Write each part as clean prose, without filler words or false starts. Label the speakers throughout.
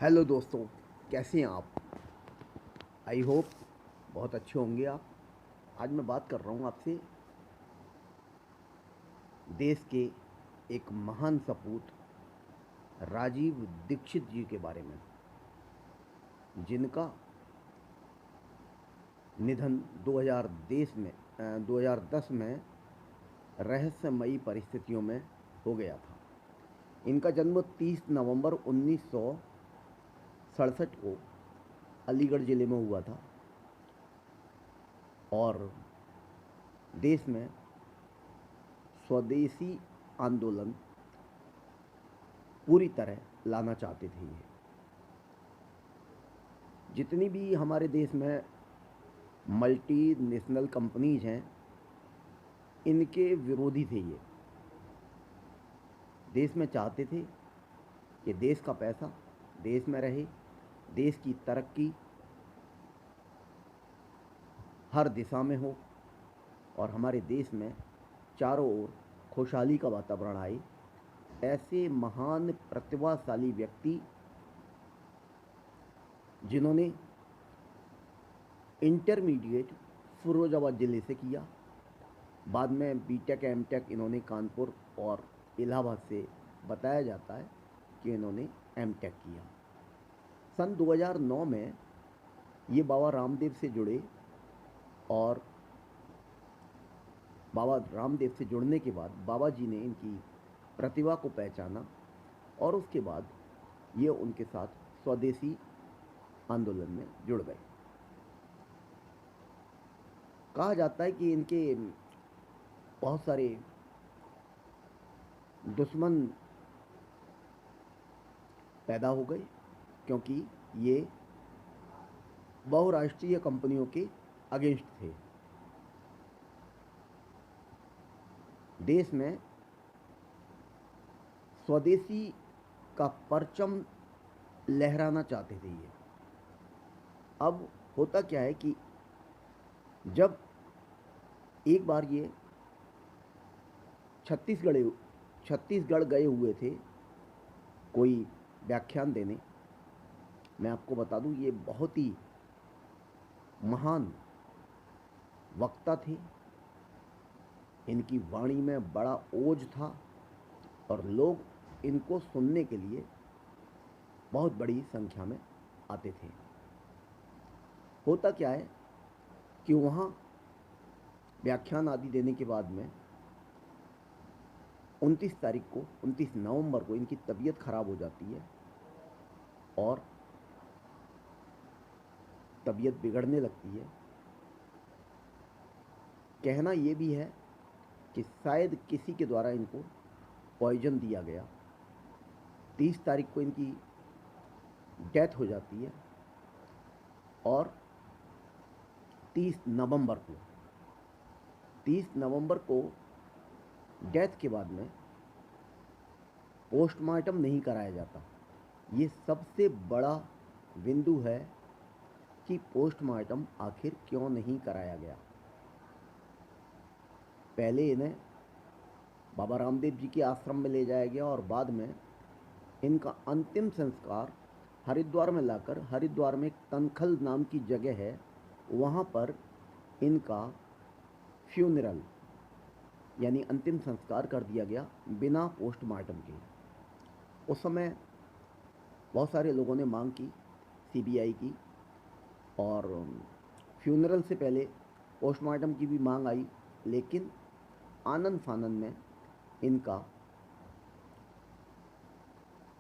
Speaker 1: Hello दोस्तों, कैसे हैं आप? आई होप बहुत अच्छे होंगे आप। आज मैं बात कर रहा हूँ आपसे देश के एक महान सपूत राजीव दीक्षित जी के बारे में, जिनका निधन 2010 में रहस्यमयी परिस्थितियों में हो गया था। इनका जन्म 30 नवंबर 1967 को अलीगढ़ ज़िले में हुआ था और देश में स्वदेशी आंदोलन पूरी तरह लाना चाहते थे ये। जितनी भी हमारे देश में मल्टी नेशनल कंपनीज हैं, इनके विरोधी थे ये। देश में चाहते थे कि देश का पैसा देश में रहे, देश की तरक्की हर दिशा में हो और हमारे देश में चारों ओर खुशहाली का वातावरण आए। ऐसे महान प्रतिभाशाली व्यक्ति जिन्होंने इंटरमीडिएट फिरोजाबाद ज़िले से किया, बाद में बीटेक एमटेक इन्होंने कानपुर और इलाहाबाद से बताया जाता है कि इन्होंने एमटेक किया। सन 2009 में ये बाबा रामदेव से जुड़े और बाबा रामदेव से जुड़ने के बाद बाबा जी ने इनकी प्रतिभा को पहचाना और उसके बाद ये उनके साथ स्वदेशी आंदोलन में जुड़ गए। कहा जाता है कि इनके बहुत सारे दुश्मन पैदा हो गए, क्योंकि ये बहुराष्ट्रीय कंपनियों के अगेंस्ट थे। देश में स्वदेशी का परचम लहराना चाहते थे ये। अब होता क्या है कि जब एक बार ये छत्तीसगढ़ छत्तीसगढ़ गए हुए थे कोई व्याख्यान देने। मैं आपको बता दूं, ये बहुत ही महान वक्ता थे। इनकी वाणी में बड़ा ओज था और लोग इनको सुनने के लिए बहुत बड़ी संख्या में आते थे। होता क्या है कि वहाँ व्याख्यान आदि देने के बाद में 29 नवंबर को इनकी तबीयत खराब हो जाती है और तबीयत बिगड़ने लगती है। कहना ये भी है कि शायद किसी के द्वारा इनको पॉइजन दिया गया। 30 तारीख को इनकी डेथ हो जाती है और 30 नवंबर को 30 नवंबर को डेथ के बाद में पोस्टमार्टम नहीं कराया जाता। ये सबसे बड़ा बिंदु है कि पोस्टमार्टम आखिर क्यों नहीं कराया गया। पहले इन्हें बाबा रामदेव जी के आश्रम में ले जाया गया और बाद में इनका अंतिम संस्कार हरिद्वार में लाकर, हरिद्वार में एक तनखल नाम की जगह है, वहाँ पर इनका फ्यूनरल यानी अंतिम संस्कार कर दिया गया बिना पोस्टमार्टम के। उस समय बहुत सारे लोगों ने मांग की, सीबीआई की, और फ्यूनरल से पहले पोस्टमार्टम की भी मांग आई, लेकिन आनन फानन में इनका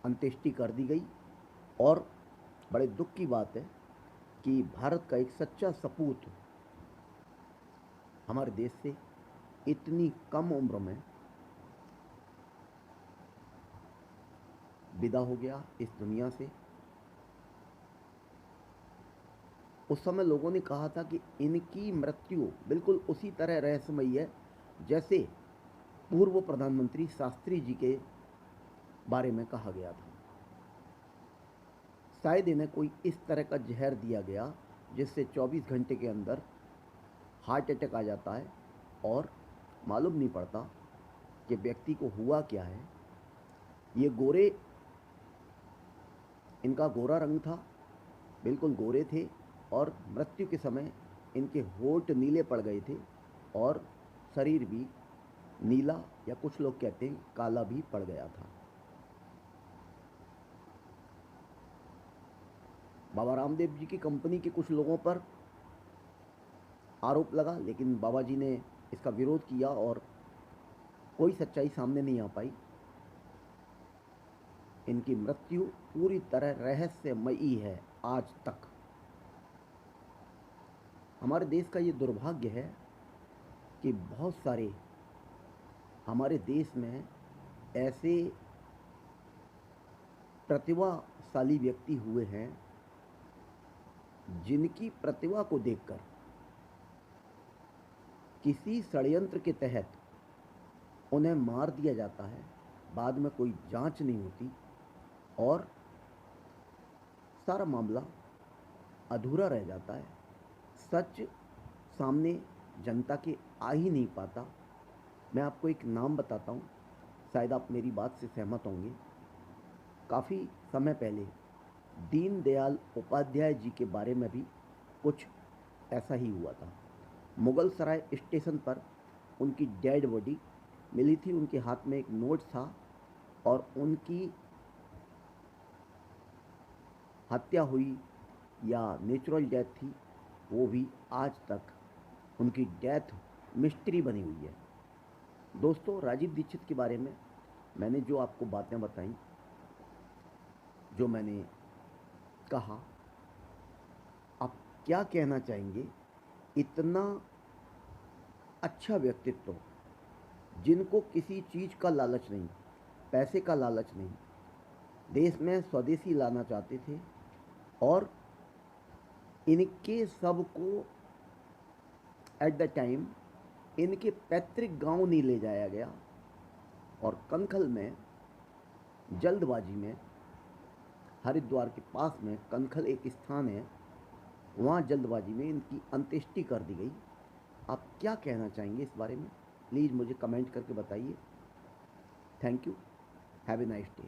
Speaker 1: अंत्येष्टि कर दी गई। और बड़े दुख की बात है कि भारत का एक सच्चा सपूत हमारे देश से इतनी कम उम्र में विदा हो गया इस दुनिया से। उस समय लोगों ने कहा था कि इनकी मृत्यु बिल्कुल उसी तरह रहस्यमयी है जैसे पूर्व प्रधानमंत्री शास्त्री जी के बारे में कहा गया था। शायद इन्हें कोई इस तरह का जहर दिया गया जिससे 24 घंटे के अंदर हार्ट अटैक आ जाता है और मालूम नहीं पड़ता कि व्यक्ति को हुआ क्या है। ये गोरे इनका गोरा रंग था, बिल्कुल गोरे थे, और मृत्यु के समय इनके होंठ नीले पड़ गए थे और शरीर भी नीला, या कुछ लोग कहते हैं काला भी पड़ गया था। बाबा रामदेव जी की कंपनी के कुछ लोगों पर आरोप लगा, लेकिन बाबा जी ने इसका विरोध किया और कोई सच्चाई सामने नहीं आ पाई। इनकी मृत्यु पूरी तरह रहस्यमयी है आज तक। हमारे देश का ये दुर्भाग्य है कि बहुत सारे हमारे देश में ऐसे प्रतिभाशाली व्यक्ति हुए हैं जिनकी प्रतिभा को देखकर किसी षड्यंत्र के तहत उन्हें मार दिया जाता है, बाद में कोई जांच नहीं होती और सारा मामला अधूरा रह जाता है। सच सामने जनता के आ ही नहीं पाता। मैं आपको एक नाम बताता हूँ, शायद आप मेरी बात से सहमत होंगे। काफ़ी समय पहले दीनदयाल उपाध्याय जी के बारे में भी कुछ ऐसा ही हुआ था। मुगल सराय स्टेशन पर उनकी डेड बॉडी मिली थी, उनके हाथ में एक नोट था और उनकी हत्या हुई या नेचुरल डेथ थी, वो भी आज तक उनकी डेथ मिस्ट्री बनी हुई है। दोस्तों, राजीव दीक्षित के बारे में मैंने जो आपको बातें बताई, जो मैंने कहा, आप क्या कहना चाहेंगे? इतना अच्छा व्यक्तित्व, जिनको किसी चीज़ का लालच नहीं, पैसे का लालच नहीं, देश में स्वदेशी लाना चाहते थे और इनके सबको एट द टाइम इनके पैतृक गांव नहीं ले जाया गया और कनखल में जल्दबाजी में, हरिद्वार के पास में कनखल एक स्थान है, वहाँ जल्दबाजी में इनकी अंत्येष्टि कर दी गई। आप क्या कहना चाहेंगे इस बारे में? प्लीज़ मुझे कमेंट करके बताइए। Thank you. Have a nice day.